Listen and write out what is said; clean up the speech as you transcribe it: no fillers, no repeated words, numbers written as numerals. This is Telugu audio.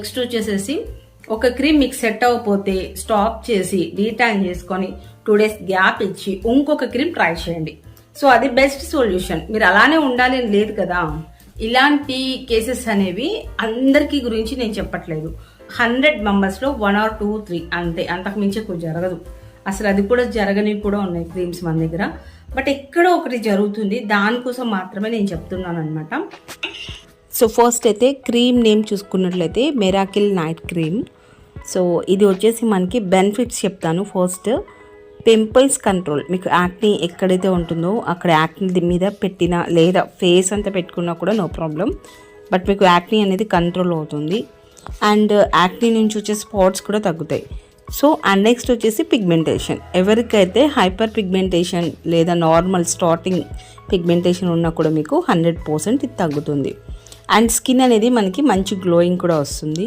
నెక్స్ట్ వచ్చేసేసి ఒక క్రీమ్ మీకు సెట్ అవ్వకపోతే స్టాప్ చేసి డీటాన్ చేసుకొని 2 days గ్యాప్ ఇచ్చి ఇంకొక క్రీమ్ ట్రై చేయండి. సో అది బెస్ట్ సొల్యూషన్. మీరు అలానే ఉండాలి అని లేదు కదా. ఇలాంటి కేసెస్ అనేవి అందరికీ గురించి నేను చెప్పట్లేదు. 100 మెంబర్స్లో 1 or 2, 3 అంతే, అంతకు మించి ఎక్కువ జరగదు. అసలు అది కూడా జరగని కూడా ఉన్నాయి క్రీమ్స్ మన దగ్గర. బట్ ఎక్కడో ఒకటి జరుగుతుంది, దానికోసం మాత్రమే నేను చెప్తున్నాను అనమాట. సో ఫస్ట్ అయితే క్రీమ్ నేమ్ చూసుకున్నట్లయితే మిరాకిల్ నైట్ క్రీమ్. సో ఇది వచ్చేసి మనకి బెనిఫిట్స్ చెప్తాను. First pimples control. మీకు యాక్నీ ఎక్కడైతే ఉంటుందో అక్కడ యాక్నీ మీద పెట్టినా లేదా ఫేస్ అంతా పెట్టుకున్నా కూడా నో ప్రాబ్లం. బట్ మీకు యాక్నీ అనేది కంట్రోల్ అవుతుంది. అండ్ యాక్నీ నుంచి వచ్చే స్పాట్స్ కూడా తగ్గుతాయి. సో అండ్ నెక్స్ట్ వచ్చేసి పిగ్మెంటేషన్. ఎవరికైతే హైపర్ పిగ్మెంటేషన్ లేదా నార్మల్ స్టార్టింగ్ పిగ్మెంటేషన్ ఉన్నా కూడా మీకు 100% ఇది తగ్గుతుంది. అండ్ స్కిన్ అనేది మనకి మంచి గ్లోయింగ్ కూడా వస్తుంది.